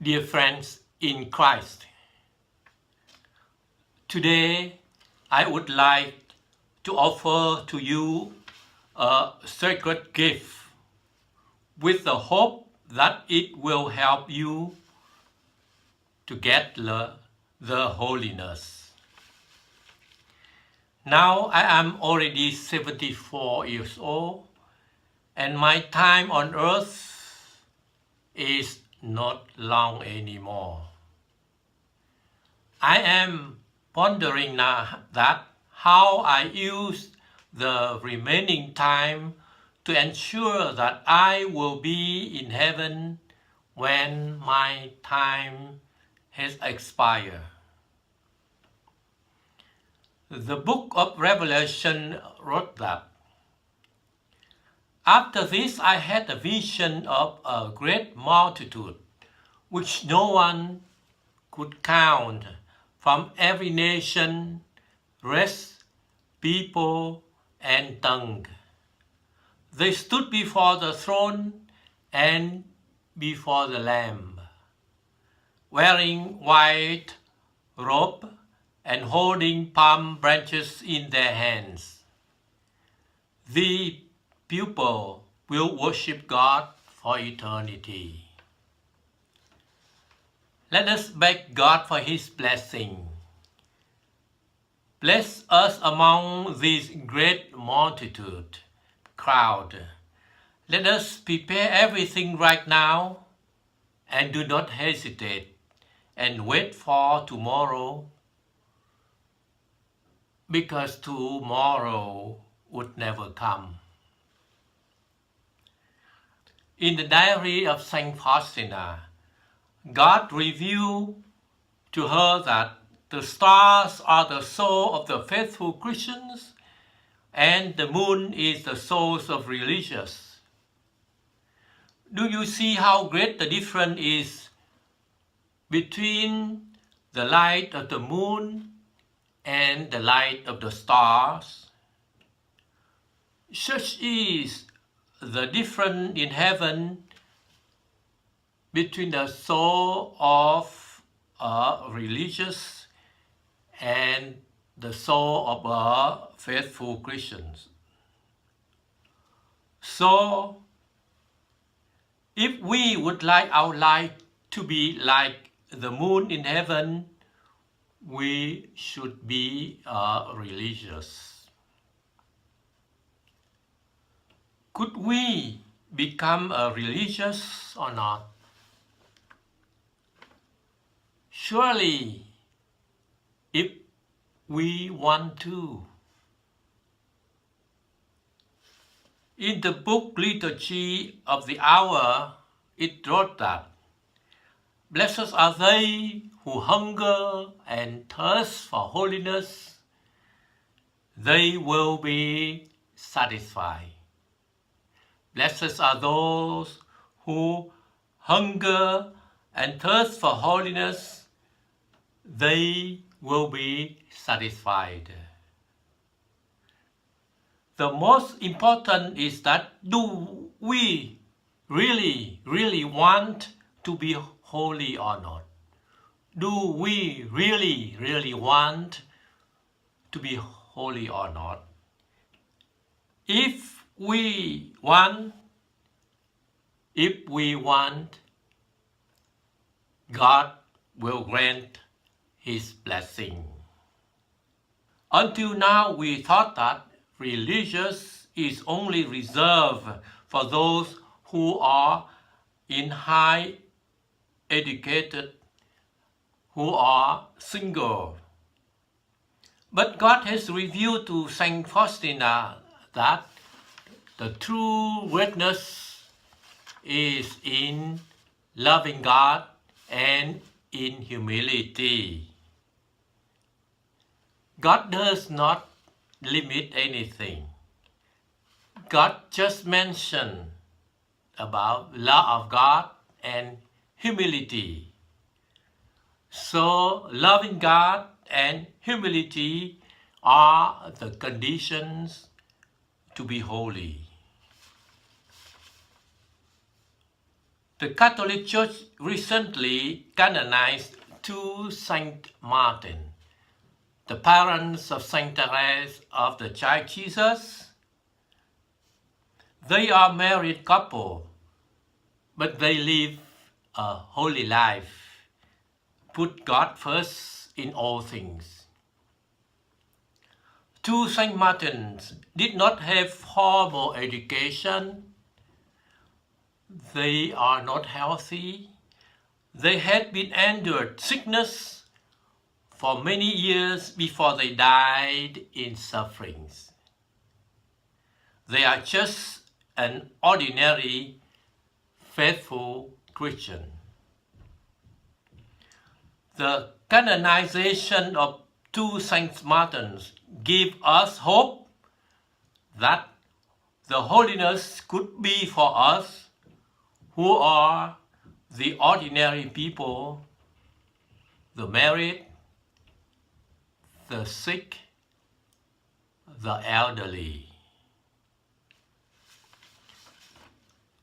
Dear friends in Christ, today I would like to offer to you a sacred gift with the hope that it will help you to get the holiness. Now I am already 74 years old and my time on earth is not long anymore. I am pondering now that how I use the remaining time to ensure that I will be in heaven when my time has expired. The book of Revelation wrote that, "After this I had a vision of a great multitude, which no one could count, from every nation, race, people, and tongue. They stood before the throne and before the Lamb, wearing white robe and holding palm branches in their hands. The people will worship God for eternity." Let us beg God for His blessing. Bless us among this great crowd. Let us prepare everything right now and do not hesitate and wait for tomorrow, because tomorrow would never come. In the diary of Saint Faustina, God revealed to her that the stars are the soul of the faithful Christians and the moon is the souls of religious. Do you see how great the difference is between the light of the moon and the light of the stars? Such is the difference in heaven between the soul of a religious and the soul of a faithful Christians. So, if we would like our life to be like the moon in heaven, we should be religious. Could we become a religious or not? Surely, if we want to. In the book Liturgy of the Hour, it wrote that, "Blessed are they who hunger and thirst for holiness, they will be satisfied." Blessed are those who hunger and thirst for holiness, they will be satisfied. The most important is that, do we really want to be holy or not? Do we really want to be holy or not? If we want, God will grant His blessing. Until now, we thought that religious is only reserved for those who are in high educated, who are single. But God has revealed to Saint Faustina that the true greatness is in loving God and in humility. God does not limit anything. God just mentioned about love of God and humility. So loving God and humility are the conditions to be holy. The Catholic Church recently canonized two Saint Martin, the parents of Saint Therese of the Child Jesus. They are a married couple, but they live a holy life, put God first in all things. Two Saint Martins did not have formal education. They are not healthy. They had been endured sickness for many years before they died in sufferings. They are just an ordinary, faithful Christian. The canonization of two Saint Martins give us hope that the holiness could be for us who are the ordinary people, the married, the sick, the elderly.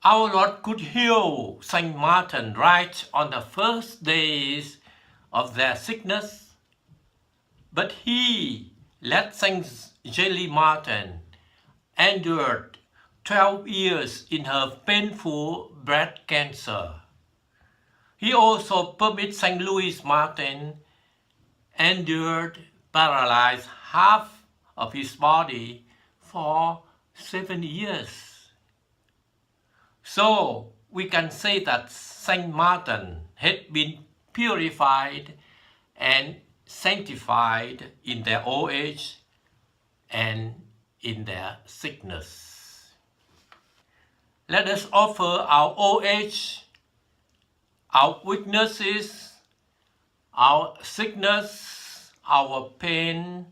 Our Lord could heal Saint Martin right on the first days of their sickness, but he let Saint Jelly Martin endure 12 years in her painful breast cancer. He also permitted Saint Louis Martin endured paralyzed half of his body for 7 years. So we can say that Saint Martin had been purified and sanctified in their old age and in their sickness. Let us offer our old age, our weaknesses, our sickness, our pain,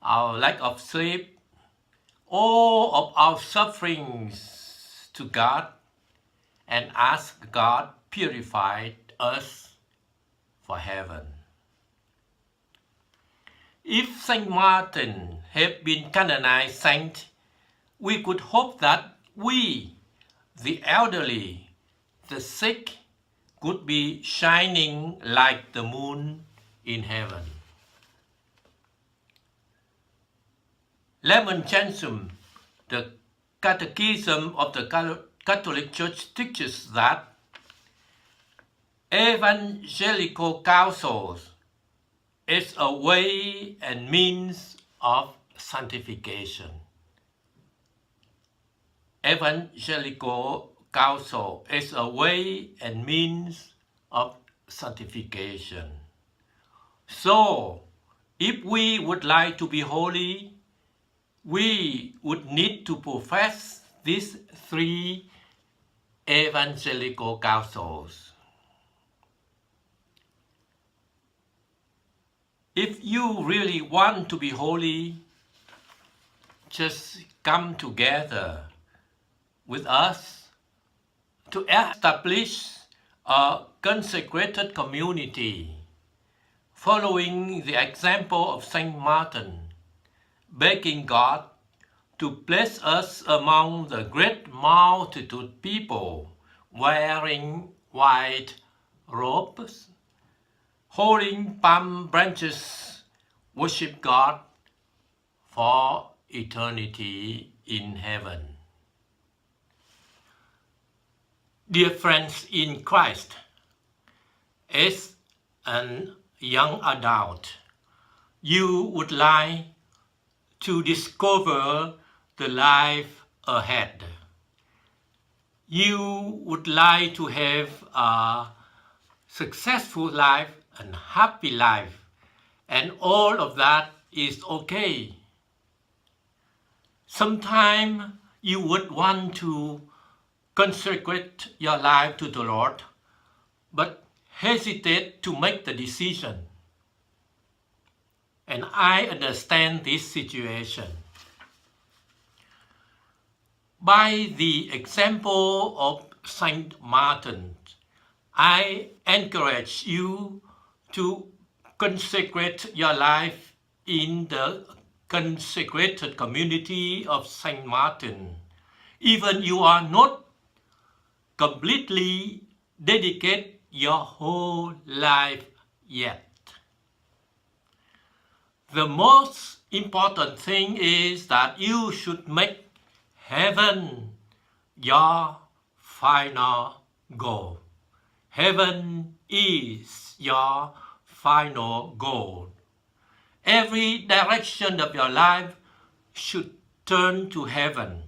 our lack of sleep, all of our sufferings to God and ask God purify us for heaven. If Saint Martin had been canonized saint, we could hope that we, the elderly, the sick, could be shining like the moon in heaven. Lemon Gentium, the Catechism of the Catholic Church, teaches that evangelical counsels is a way and means of sanctification. Evangelical counsel is a way and means of sanctification. So, if we would like to be holy, we would need to profess these three evangelical counsels. If you really want to be holy, just come together with us to establish a consecrated community, following the example of Saint Martin, begging God to place us among the great multitude people wearing white robes, holding palm branches, worship God for eternity in heaven. Dear friends in Christ, as a young adult, you would like to discover the life ahead. You would like to have a successful life and happy life, and all of that is okay. Sometimes you would want to consecrate your life to the Lord, but hesitate to make the decision. And I understand this situation. By the example of Saint Martin, I encourage you to consecrate your life in the consecrated community of Saint Martin. Even you are not completely dedicate your whole life yet. The most important thing is that you should make heaven your final goal. Heaven is your final goal. Every direction of your life should turn to heaven.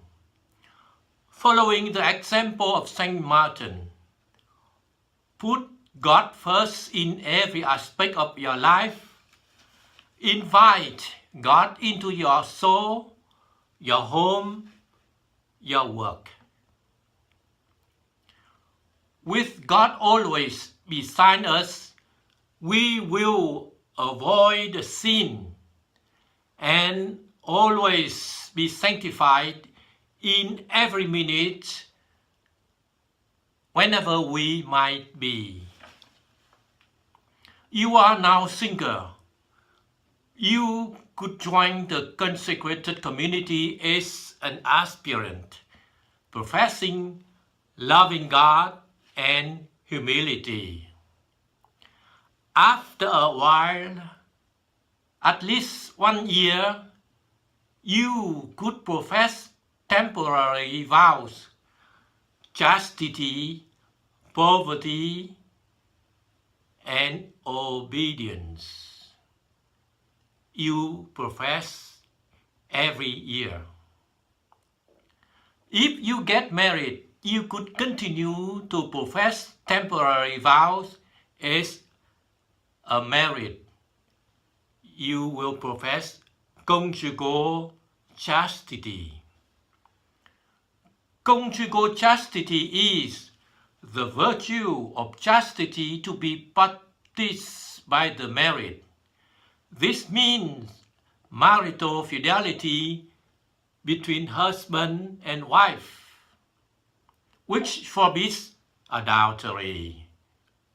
Following the example of Saint Martin, put God first in every aspect of your life. Invite God into your soul, your home, your work. With God always beside us, we will avoid sin and always be sanctified in every minute whenever we might be. You are now single. You could join the consecrated community as an aspirant, professing loving God and humility. After a while, at least 1 year, you could profess temporary vows, chastity, poverty, and obedience. You profess every year. If you get married, you could continue to profess temporary vows as a married. You will profess conjugal chastity. Conjugal chastity is the virtue of chastity to be practiced by the married. This means marital fidelity between husband and wife, which forbids adultery,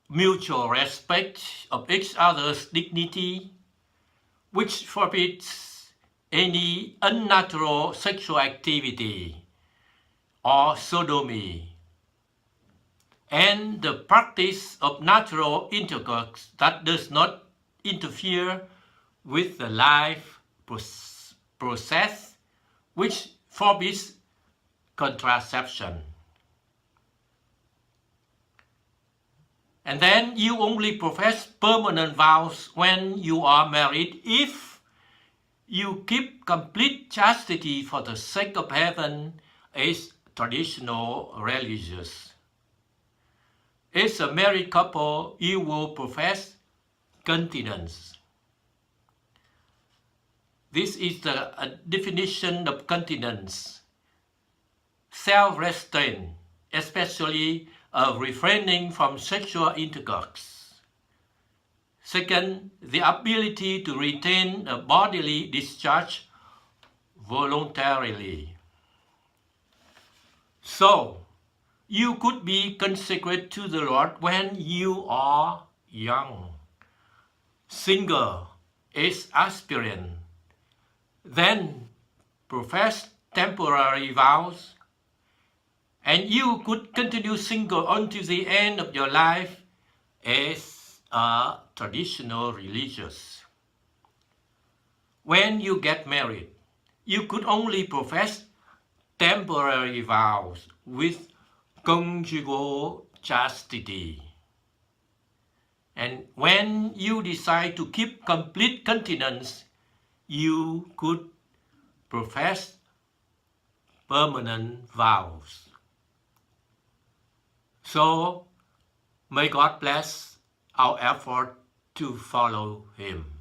mutual respect of each other's dignity, which forbids any unnatural sexual activity or sodomy, and the practice of natural intercourse that does not interfere with the life process, which forbids contraception. And then you only profess permanent vows when you are married if you keep complete chastity for the sake of heaven as traditional religious. As a married couple, you will profess continence. This is the definition of continence: self-restraint, especially refraining from sexual intercourse. Second, the ability to retain a bodily discharge voluntarily. So, you could be consecrated to the Lord when you are young, single, as aspirant, then profess temporary vows, and you could continue single until the end of your life as a traditional religious. When you get married, you could only profess temporary vows with conjugal chastity. And when you decide to keep complete continence, you could profess permanent vows. So, may God bless our effort to follow Him.